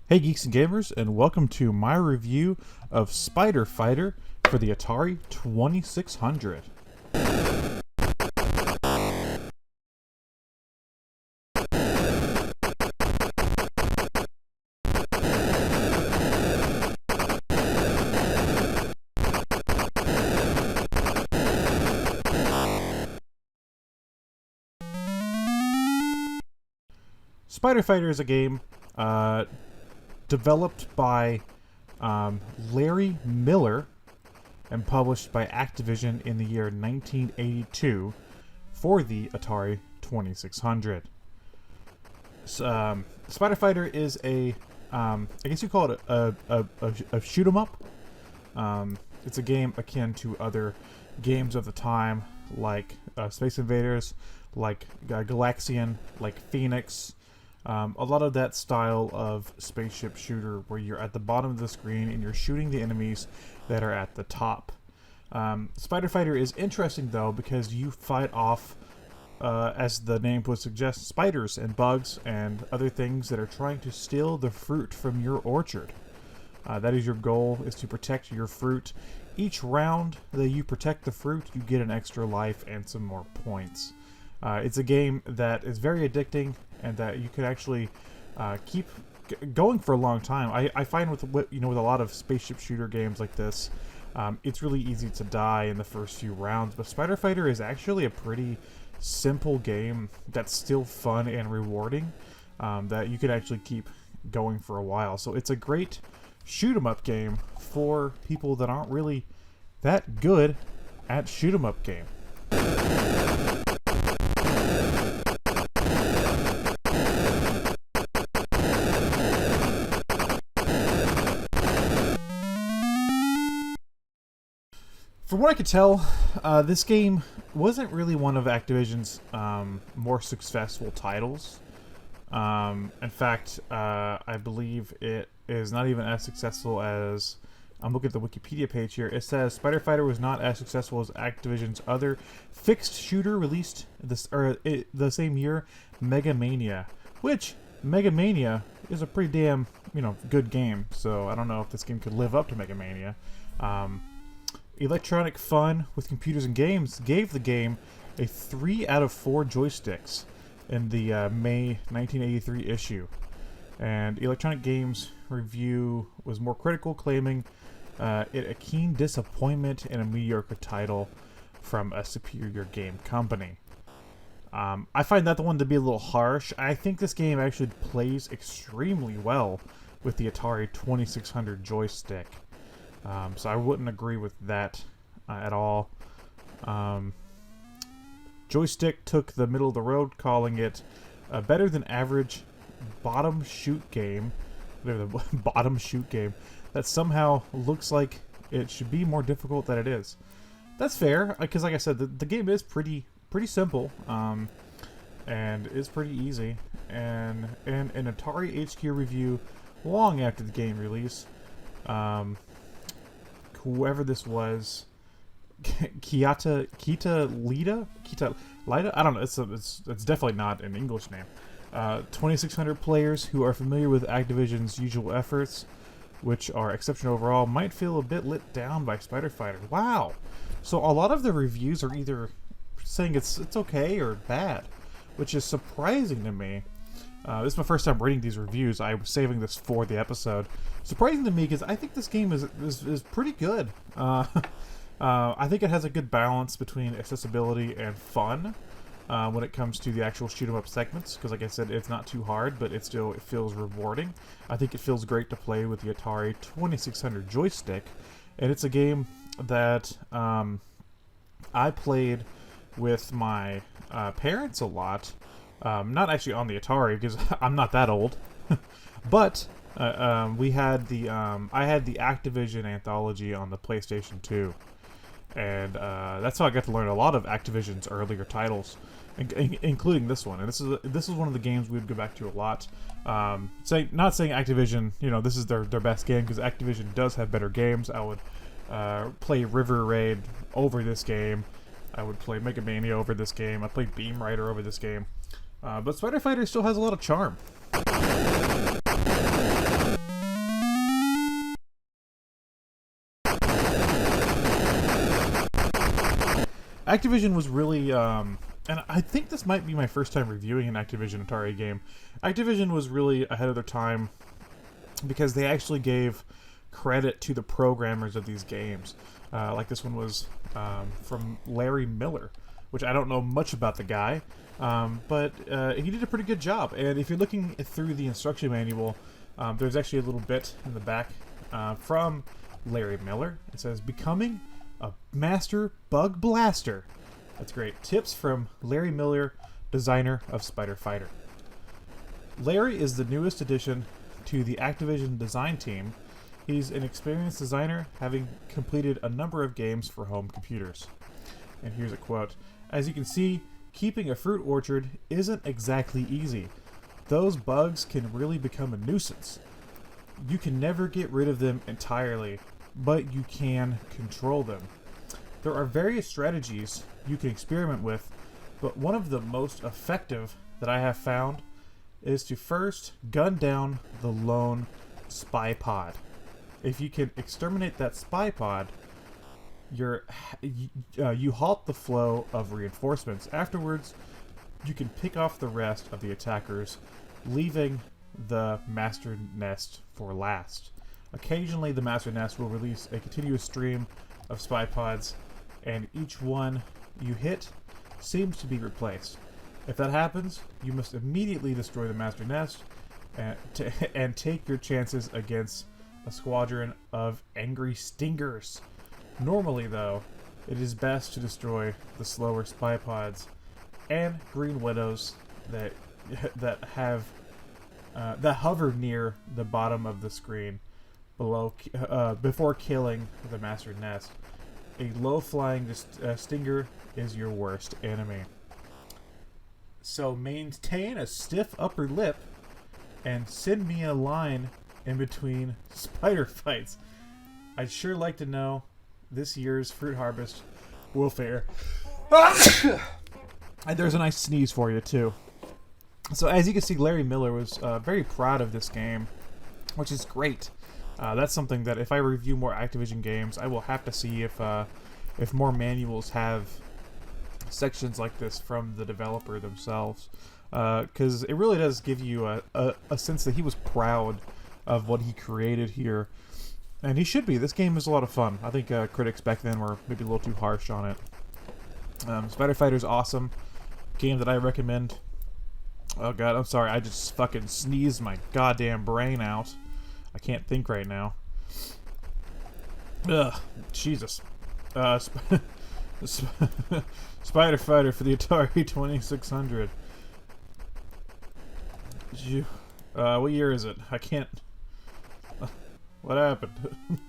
Hey geeks and gamers, and welcome to my review of Spider Fighter for the Atari 2600. Spider Fighter is a game developed by Larry Miller and published by Activision in the year 1982 for the Atari 2600. Spider Fighter is I guess you call it a shoot 'em up. It's a game akin to other games of the time, like Space Invaders, like Galaxian, like Phoenix. A lot of that style of spaceship shooter where you're at the bottom of the screen and you're shooting the enemies that are at the top. Spider Fighter is interesting though because you fight off, as the name would suggest, spiders and bugs and other things that are trying to steal the fruit from your orchard. That is your goal, is to protect your fruit. Each round that you protect the fruit, you get an extra life and some more points. It's a game that is very addicting and that you could actually keep going for a long time. I find with a lot of spaceship shooter games like this, it's really easy to die in the first few rounds. But Spider Fighter is actually a pretty simple game that's still fun and rewarding, that you could actually keep going for a while. So it's a great shoot 'em up game for people that aren't really that good at shoot 'em up game. From what I could tell, this game wasn't really one of Activision's more successful titles. In fact, I believe it is not even as successful as... I'm looking at the Wikipedia page here. It says Spider Fighter was not as successful as Activision's other fixed shooter released the same year, Mega Mania, which Mega Mania is a pretty damn good game. So I don't know if this game could live up to Mega Mania. Electronic Fun with Computers and Games gave the game a 3 out of 4 joysticks in the May 1983 issue. And Electronic Games Review was more critical, claiming it a keen disappointment in a mediocre title from a superior game company. I find that the one to be a little harsh. I think this game actually plays extremely well with the Atari 2600 joystick. So I wouldn't agree with that at all. Joystick took the middle of the road, calling it a better than average bottom shoot game. The bottom shoot game that somehow looks like it should be more difficult than it is. That's fair, because like I said, the game is pretty simple, and is pretty easy. And in an Atari HQ review, long after the game release, whoever this was, Kita Lida? I don't know. It's definitely not an English name. 2,600 players who are familiar with Activision's usual efforts, which are exceptional overall, might feel a bit let down by Spider Fighter. Wow. So a lot of the reviews are either saying it's okay or bad, which is surprising to me. This is my first time reading these reviews. I was saving this for the episode. Surprising to me because I think this game is pretty good. I think it has a good balance between accessibility and fun when it comes to the actual shoot 'em up segments. Because like I said, it's not too hard, but it feels rewarding. I think it feels great to play with the Atari 2600 joystick, and it's a game that I played with my parents a lot. Not actually on the Atari because I'm not that old, but we had I had the Activision anthology on the PlayStation 2, and that's how I got to learn a lot of Activision's earlier titles, including this one. And this is one of the games we'd go back to a lot. Not saying Activision, this is their best game, because Activision does have better games. I would play River Raid over this game. I would play Mega Mania over this game. I played Beam Rider over this game. But Spider Fighter still has a lot of charm. Activision was really, and I think this might be my first time reviewing an Activision Atari game. Activision was really ahead of their time because they actually gave credit to the programmers of these games. Like this one was from Larry Miller, which I don't know much about the guy, but he did a pretty good job. And if you're looking through the instruction manual, there's actually a little bit in the back from Larry Miller. It says, "Becoming a master bug blaster." That's great. Tips from Larry Miller, designer of Spider Fighter. Larry is the newest addition to the Activision design team. He's an experienced designer, having completed a number of games for home computers. And here's a quote. "As you can see, keeping a fruit orchard isn't exactly easy. Those bugs can really become a nuisance. You can never get rid of them entirely, but you can control them. There are various strategies you can experiment with, but one of the most effective that I have found is to first gun down the lone spy pod. If you can exterminate that spy pod, you halt the flow of reinforcements. Afterwards, you can pick off the rest of the attackers, leaving the master nest for last. Occasionally, the master nest will release a continuous stream of spy pods, and each one you hit seems to be replaced. If that happens, you must immediately destroy the master nest and take your chances against a squadron of angry stingers. Normally, though, it is best to destroy the slower spy pods and green widows that hover near the bottom of the screen before killing the master nest. A low-flying stinger is your worst enemy. So maintain a stiff upper lip and send me a line in between spider fights. I'd sure like to know this year's fruit harvest will fare." And there's a nice sneeze for you too. So as you can see, Larry Miller was very proud of this game, which is great. That's something that if I review more Activision games, I will have to see if more manuals have sections like this from the developer themselves, because it really does give you a sense that he was proud of what he created here, and he should be. This game is a lot of fun. I think critics back then were maybe a little too harsh on it. Spider Fighter's awesome. Game that I recommend. Oh god, I'm sorry, I just fucking sneezed my goddamn brain out. I can't think right now. Ugh, Jesus. Spider Fighter for the Atari 2600. What year is it? I can't... What happened?